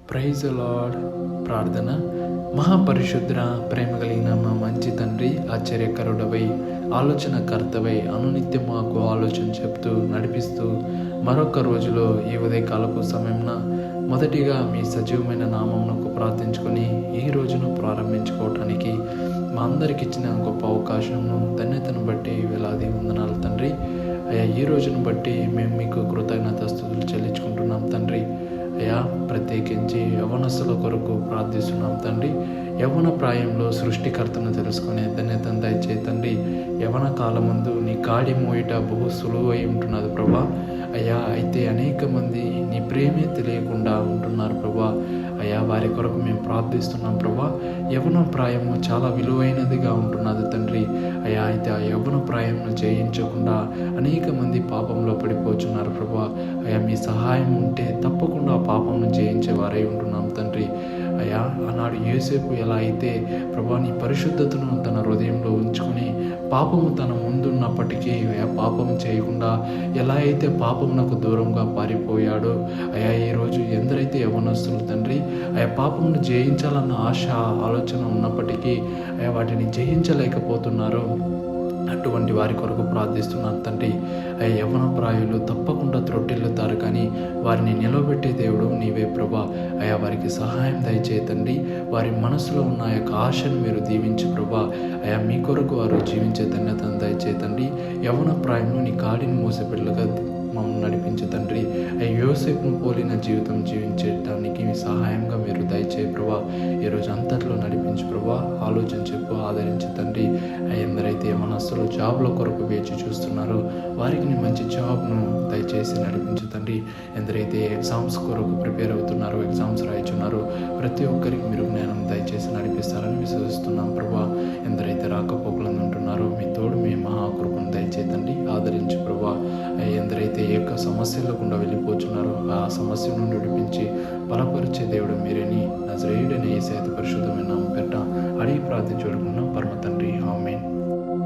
Praise lord. ప్రార్థన. మహాపరిశుద్ర ప్రేమ కలిగిన మా మంచి తండ్రి, ఆశ్చర్యకరుడవై, ఆలోచనకర్తవై, అనునిత్యం మాకు ఆలోచన చెప్తూ నడిపిస్తూ మరొక రోజులో ఈ ఉదయకాలపు సమయంన మొదటిగా మీ సజీవమైన నామమునకు ప్రార్థించుకొని ఈ రోజును ప్రారంభించుకోవటానికి మా అందరికి ఇచ్చిన గొప్ప అవకాశంను ధన్యతను బట్టి వేలాది వందనాలు తండ్రి. అయ్యా, ఈ రోజును బట్టి మేము మీకు కృతజ్ఞతాస్తుతులు చెల్లించుకుంటున్నాం తండ్రి. అయ్యా, ప్రత్యేకించి యవ్వనస్తుల కొరకు ప్రార్థిస్తున్నాం తండ్రి. యవ్వన ప్రాయంలో సృష్టికర్తను తెలుసుకునే ధన్యతను దయచేతండి. యవ్వన కాలమందు నీ కాడి మోయట బహు సులువై ఉంటున్నది ప్రభా. అయ్యా, అయితే అనేక మంది నీ ప్రేమే తెలియకుండా ఉంటున్నారు ప్రభా. అయ్యా, వారి కొరకు మేము ప్రార్థిస్తున్నాం ప్రభా. యవ్వన ప్రాయము చాలా విలువైనదిగా ఉంటున్నది తండ్రి. అయ్యా, అయితే ఆ యవ్వన ప్రాయంను జయించకుండా అనేక మంది పాపంలో పడిపోతున్నారు ప్రభా. అయ్యా, మీ సహాయం ఉంటే తప్పకుండా పాపంను జయించే వారై ఉంటున్నాం తండ్రి. అయ్యా, ఆనాడు యోసేపు ఎలా అయితే ప్రభా నీ పరిశుద్ధతను తన హృదయంలో ఉంచుకొని పాపము తన ముందున్నప్పటికీ పాపం చేయకుండా ఎలా అయితే పాపమునకు దూరంగా పారిపోయాడో, అయా ఈరోజు ఎందరైతే యవ్వనస్తులు తండ్రి ఆయా పాపమును జయించాలన్న ఆశ ఆలోచన ఉన్నప్పటికీ అయా వాటిని జయించలేకపోతున్నారో అటువంటి వారి కొరకు ప్రార్థిస్తున్నాను తండ్రి. అయ్యా, యవ్వన ప్రాయులు తప్పకుండా త్రొట్టిల్లుతారు, కానీ వారిని నిలబెట్టే దేవుడు నీవే ప్రభా. అయ్యా, వారికి సహాయం దయచేతండి. వారి మనసులో ఉన్న ఆ యొక్క ఆశను మీరు దీవించు ప్రభా. అయ్యా, మీ కొరకు వారు జీవించే ధన్యతను దయచేతండి. యవ్వన ప్రాయంలో నీ కాడిని మోసపెళ్ళగా మమ్మల్ని నడిపించు తండ్రి. అయ్యా, యోసేపును పోలిన జీవితం జీవించడానికి మీ సహాయంగా మీరు దయచేయ ప్రభా. ఈరోజు అంతట్లో నడిపించు ప్రభా. ఆలోచన చెప్పు, ఆదరించు తండ్రి. ఎందరైతే మనస్సులో జాబ్ల కొరకు వేచి చూస్తున్నారో వారికి నీ మంచి జాబ్ను దయచేసి నడిపించు తండ్రి. ఎందరైతే ఎగ్జామ్స్ కొరకు ప్రిపేర్ అవుతున్నారో, ఎగ్జామ్స్ రాయిచున్నారో ప్రతి ఒక్కరికి మీరు జ్ఞానం దయచేసి నడిపిస్తారని విశ్వసిస్తున్నాం ప్రభా. ఎందరైతే రాకపోకలను ఉంటున్నారో మీ తోడు మీ మహాకృపను దయచేతండి, ఆదరించు ప్రభా. ఎందరైతే ఏ యొక్క సమస్యల గుండా వెళ్ళిపోతున్నారో ఆ సమస్య నుండి విడిపించి బలపరిచే దేవుడు మీరేని నజరేయుడైన యేసయ్య పరిశుద్ధమైన నామం పేరిట అడిగి ప్రార్థించుకుంటున్నాం పరమ తండ్రి. ఆమేన్.